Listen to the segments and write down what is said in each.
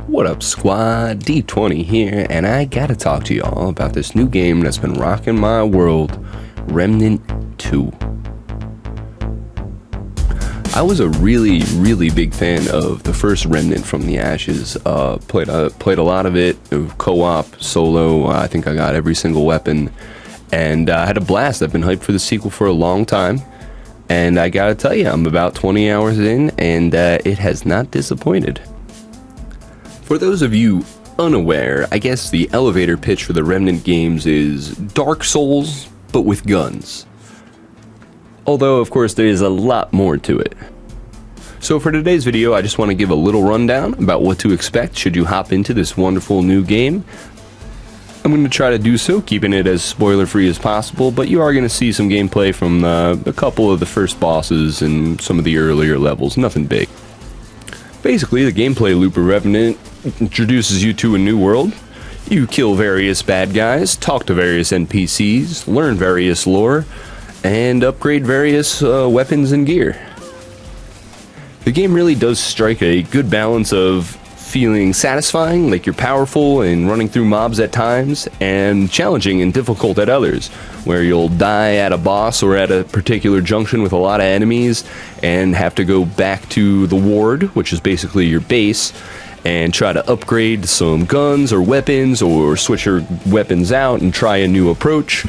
What up, squad? D20 here, and I gotta talk to y'all about this new game that's been rocking my world, Remnant 2. I was a really big fan of the first Remnant from the Ashes. Played a lot of it, co-op, solo. I think I got every single weapon, and I had a blast. I've been hyped for the sequel for a long time, and I gotta tell you, I'm about 20 hours in, and it has not disappointed. For those of you unaware, I guess the elevator pitch for the Remnant games is Dark Souls, but with guns. Although, of course, there is a lot more to it. So for today's video, I just want to give a little rundown about what to expect should you hop into this wonderful new game. I'm going to try to do so, keeping it as spoiler-free as possible, but you are going to see some gameplay from a couple of the first bosses and some of the earlier levels, nothing big. Basically, the gameplay loop of Remnant introduces you to a new world. You kill various bad guys, talk to various NPCs, learn various lore, and upgrade various weapons and gear. The game really does strike a good balance of feeling satisfying, like you're powerful and running through mobs at times, and challenging and difficult at others, where you'll die at a boss or at a particular junction with a lot of enemies and have to go back to the ward, which is basically your base, and try to upgrade some guns or weapons or switch your weapons out and try a new approach.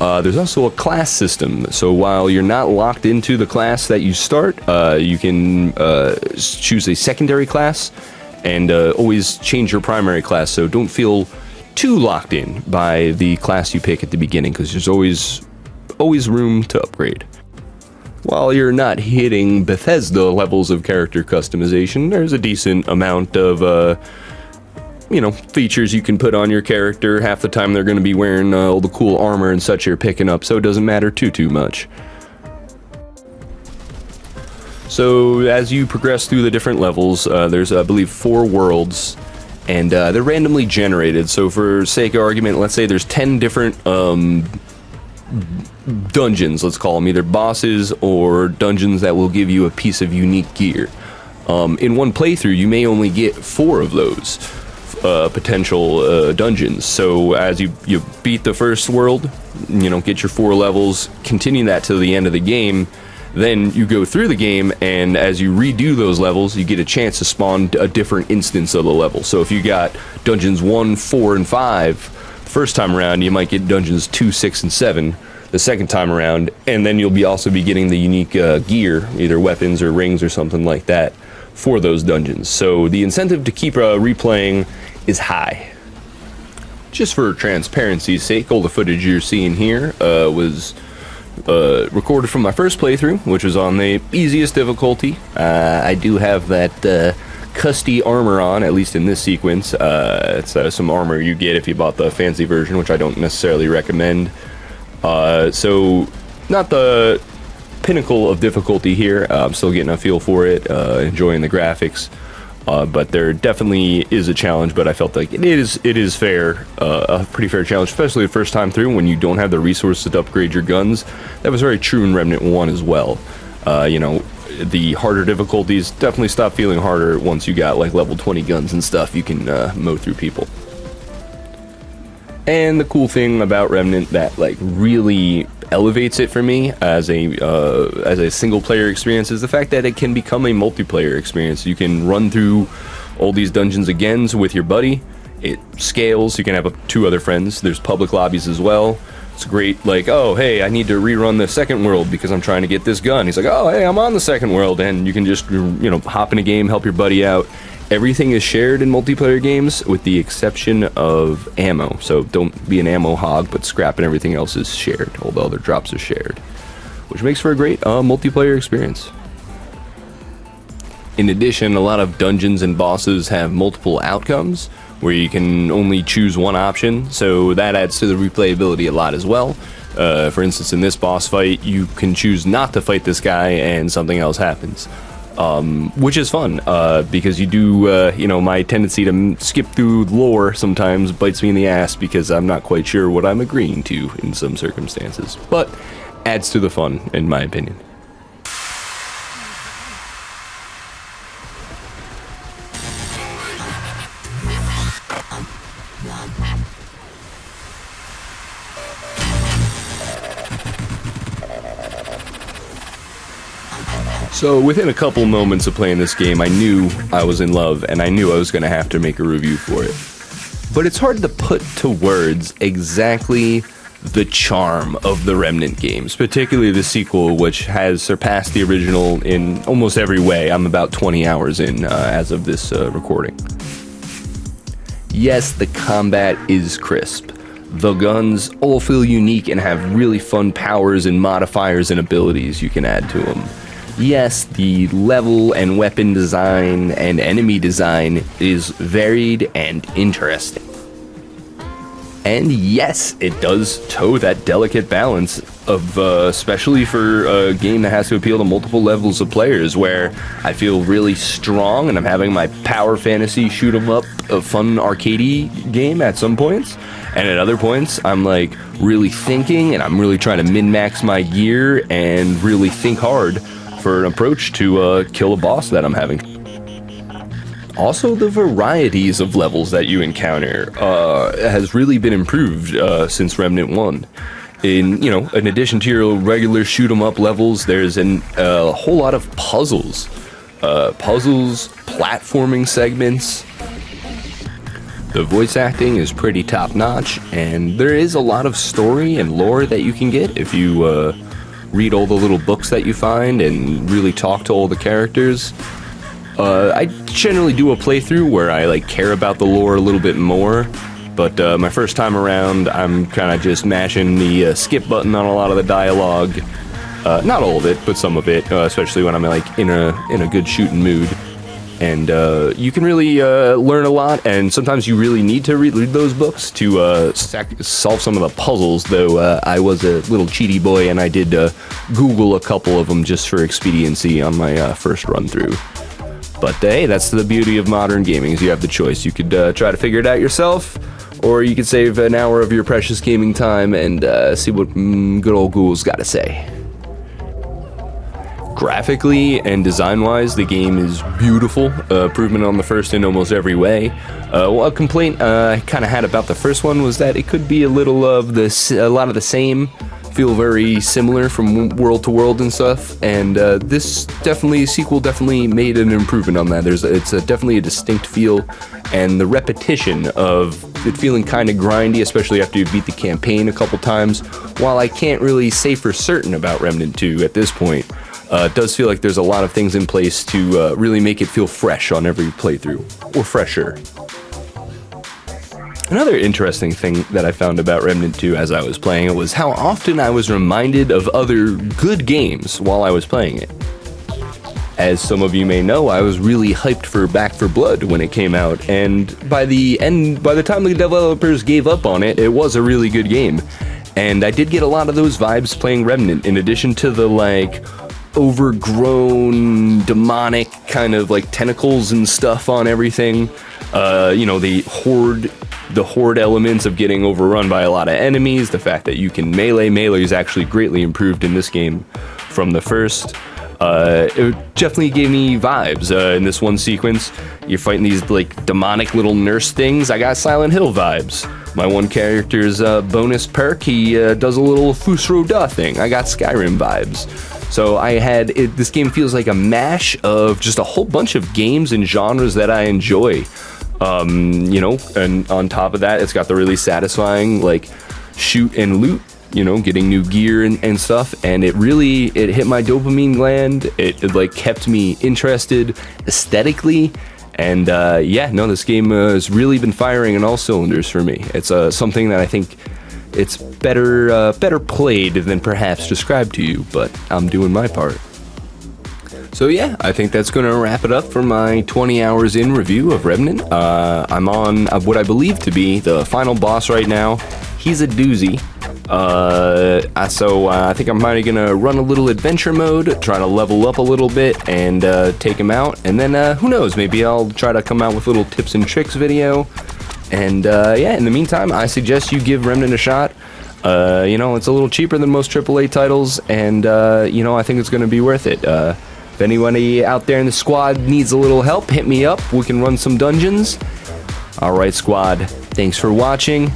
There's also a class system, so while you're not locked into the class that you start, you can choose a secondary class and always change your primary class, so don't feel too locked in by the class you pick at the beginning, because there's always room to upgrade. While you're not hitting Bethesda levels of character customization, there's a decent amount of features you can put on your character. Half the time they're going to be wearing all the cool armor and such you're picking up, so it doesn't matter too much. So as you progress through the different levels, there's I believe 4 worlds, and they're randomly generated. So for sake of argument, let's say there's 10 different dungeons, let's call them, either bosses or dungeons that will give you a piece of unique gear. In one playthrough, you may only get 4 of those potential dungeons. So as you beat the first world, get your 4 levels, continue that to the end of the game, then you go through the game, and as you redo those levels, you get a chance to spawn a different instance of the level. So if you got dungeons 1, 4, and 5 the first time around, you might get dungeons 2, 6, and 7 the second time around, and then you'll also be getting the unique gear, either weapons or rings or something like that, for those dungeons. So the incentive to keep replaying is high. Just for transparency's sake, all the footage you're seeing here was recorded from my first playthrough, which was on the easiest difficulty. I do have that custy armor on, at least in this sequence. It's some armor you get if you bought the fancy version, which I don't necessarily recommend. So not the pinnacle of difficulty here. I'm still getting a feel for it, enjoying the graphics. But there definitely is a challenge, but I felt like it is fair, a pretty fair challenge, especially the first time through when you don't have the resources to upgrade your guns. That was very true in Remnant 1 as well. The harder difficulties definitely stop feeling harder once you got like level 20 guns and stuff. You can mow through people. And the cool thing about Remnant that like really elevates it for me as a single player experience is the fact that it can become a multiplayer experience. You can run through all these dungeons again with your buddy. It scales. You can have 2 other friends. There's public lobbies as well. It's great, like, oh hey, I need to rerun the second world because I'm trying to get this gun. He's like, oh hey, I'm on the second world, and you can just hop in a game, help your buddy out. Everything is shared in multiplayer games with the exception of ammo. So don't be an ammo hog, but scrap and everything else is shared. All the other drops are shared, which makes for a great multiplayer experience. In addition, a lot of dungeons and bosses have multiple outcomes where you can only choose one option, so that adds to the replayability a lot as well. For instance, in this boss fight, you can choose not to fight this guy and something else happens. Which is fun, because you do, my tendency to skip through lore sometimes bites me in the ass because I'm not quite sure what I'm agreeing to in some circumstances. But adds to the fun, in my opinion. So within a couple moments of playing this game, I knew I was in love, and I knew I was going to have to make a review for it. But it's hard to put to words exactly the charm of the Remnant games, particularly the sequel, which has surpassed the original in almost every way. I'm about 20 hours in as of this recording. Yes, the combat is crisp. The guns all feel unique and have really fun powers and modifiers and abilities you can add to them. Yes, the level and weapon design and enemy design is varied and interesting. And yes, it does toe that delicate balance of, especially for a game that has to appeal to multiple levels of players, where I feel really strong and I'm having my power fantasy shoot 'em up, a fun arcadey game at some points, and at other points I'm like really thinking and I'm really trying to min-max my gear and really think hard for an approach to kill a boss that I'm having. Also, the varieties of levels that you encounter has really been improved since Remnant 1. In addition to your regular shoot 'em up levels, there's a whole lot of puzzles, platforming segments. The voice acting is pretty top notch, and there is a lot of story and lore that you can get if you read all the little books that you find and really talk to all the characters. I generally do a playthrough where I care about the lore a little bit more, but my first time around, I'm kind of just mashing the skip button on a lot of the dialogue. Not all of it, but some of it, especially when I'm in a good shooting mood. And you can really learn a lot, and sometimes you really need to read those books to solve some of the puzzles, though I was a little cheaty boy and I did Google a couple of them just for expediency on my first run through. But hey, that's the beauty of modern gaming, is you have the choice. You could try to figure it out yourself, or you could save an hour of your precious gaming time and see what good old Google's got to say. Graphically and design-wise, the game is beautiful, improvement on the first in almost every way. A complaint I kind of had about the first one was that it could be a little of a lot of the same, feel very similar from world to world and stuff, and this sequel definitely made an improvement on that. It's definitely a distinct feel, and the repetition of it feeling kind of grindy, especially after you beat the campaign a couple times, while I can't really say for certain about Remnant 2 at this point, it does feel like there's a lot of things in place to really make it feel fresh on every playthrough, or fresher. Another interesting thing that I found about Remnant 2 as I was playing it was how often I was reminded of other good games while I was playing it. As some of you may know, I was really hyped for Back 4 Blood when it came out, and by the time the developers gave up on it, it was a really good game. And I did get a lot of those vibes playing Remnant, in addition to the overgrown, demonic kind of tentacles and stuff on everything. The horde elements of getting overrun by a lot of enemies, the fact that you can melee is actually greatly improved in this game from the first. It definitely gave me vibes. In this one sequence, you're fighting these demonic little nurse things. I got Silent Hill vibes. My one character's bonus perk, he does a little Fusro Da thing. I got Skyrim vibes. So this game feels like a mash of just a whole bunch of games and genres that I enjoy. And on top of that, it's got the really satisfying shoot and loot, getting new gear and stuff, and it hit my dopamine gland. It kept me interested aesthetically, and this game has really been firing on all cylinders for me. It's something that I think it's better played than perhaps described to you, but I'm doing my part. So yeah, I think that's going to wrap it up for my 20 hours in review of Remnant. I'm on what I believe to be the final boss right now. He's a doozy. So I think I'm probably going to run a little adventure mode, try to level up a little bit, and take him out. And then who knows, maybe I'll try to come out with a little tips and tricks video. And in the meantime, I suggest you give Remnant a shot. It's a little cheaper than most AAA titles, and I think it's going to be worth it. If anybody out there in the squad needs a little help, hit me up. We can run some dungeons. Alright, squad. Thanks for watching.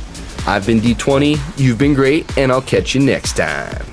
I've been D20, you've been great, and I'll catch you next time.